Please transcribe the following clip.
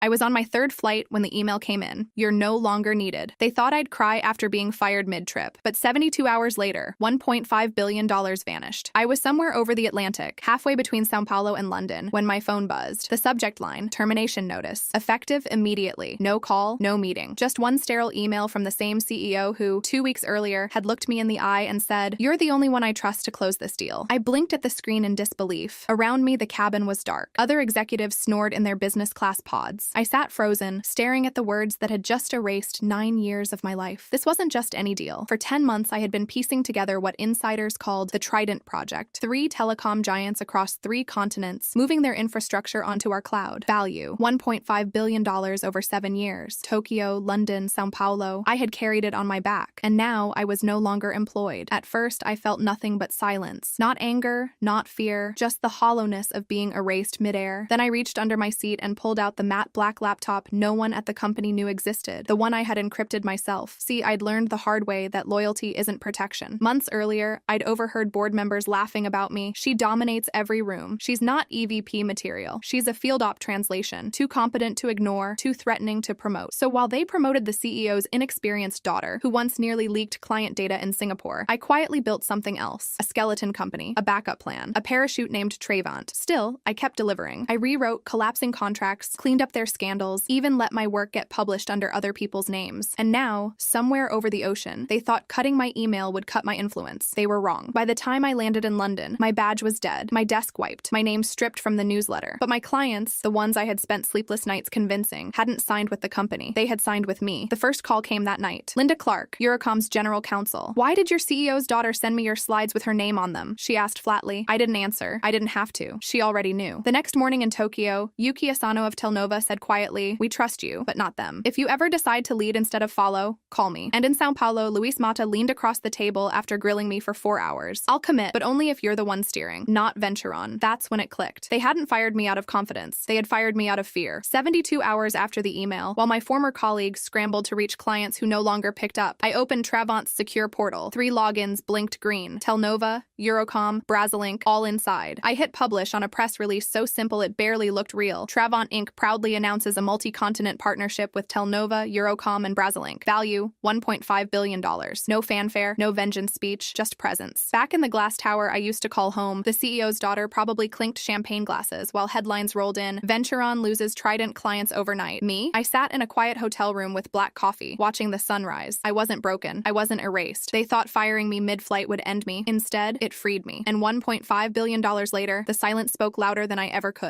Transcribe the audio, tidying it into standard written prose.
I was on my third flight when the email came in. You're no longer needed. They thought I'd cry after being fired mid-trip, but 72 hours later, $1.5 billion vanished. I was somewhere over the Atlantic, halfway between Sao Paulo and London, when my phone buzzed. The subject line, termination notice. Effective immediately. No call, no meeting. Just one sterile email from the same CEO who, 2 weeks earlier, had looked me in the eye and said, "You're the only one I trust to close this deal." I blinked at the screen in disbelief. Around me, the cabin was dark. Other executives snored in their business class pods. I sat frozen, staring at the words that had just erased 9 years of my life. This wasn't just any deal. For 10 months, I had been piecing together what insiders called the Trident Project. 3 telecom giants across 3 continents, moving their infrastructure onto our cloud. Value, $1.5 billion over 7 years. Tokyo, London, Sao Paulo. I had carried it on my back, and now I was no longer employed. At first, I felt nothing but silence. Not anger, not fear, just the hollowness of being erased midair. Then I reached under my seat and pulled out the matte black laptop no one at the company knew existed, the one I had encrypted myself. See, I'd learned the hard way that loyalty isn't protection. Months earlier, I'd overheard board members laughing about me. She dominates every room. She's not EVP material. She's a field op translation, too competent to ignore, too threatening to promote. So while they promoted the CEO's inexperienced daughter, who once nearly leaked client data in Singapore, I quietly built something else. A skeleton company, a backup plan, a parachute named Trayvant. Still, I kept delivering. I rewrote collapsing contracts, cleaned up their scandals, even let my work get published under other people's names. And now, somewhere over the ocean, they thought cutting my email would cut my influence. They were wrong. By the time I landed in London, my badge was dead, my desk wiped, my name stripped from the newsletter. But my clients, the ones I had spent sleepless nights convincing, hadn't signed with the company. They had signed with me. The first call came that night. "Linda Clark, Eurocom's general counsel. Why did your CEO's daughter send me your slides with her name on them?" she asked flatly. I didn't answer. I didn't have to. She already knew. The next morning in Tokyo, Yuki Asano of Telnova said quietly, "We trust you, but not them. If you ever decide to lead instead of follow, call me." And in Sao Paulo, Luis Mata leaned across the table after grilling me for 4 hours. "I'll commit, but only if you're the one steering, not Venturon." That's when it clicked. They hadn't fired me out of confidence. They had fired me out of fear. 72 hours after the email, while my former colleagues scrambled to reach clients who no longer picked up, I opened Trayvant's secure portal. 3 logins blinked green. Telnova, Eurocom, Brasilink, all inside. I hit publish on a press release so simple it barely looked real. Trayvant Inc. proudly announces a multi-continent partnership with Telnova, Eurocom, and Brasilink. Value, $1.5 billion. No fanfare, no vengeance speech, just presence. Back in the glass tower I used to call home, the CEO's daughter probably clinked champagne glasses while headlines rolled in, "Venturon loses Trident clients overnight." Me? I sat in a quiet hotel room with black coffee, watching the sunrise. I wasn't broken. I wasn't erased. They thought firing me mid-flight would end me. Instead, it freed me. And $1.5 billion later, the silence spoke louder than I ever could.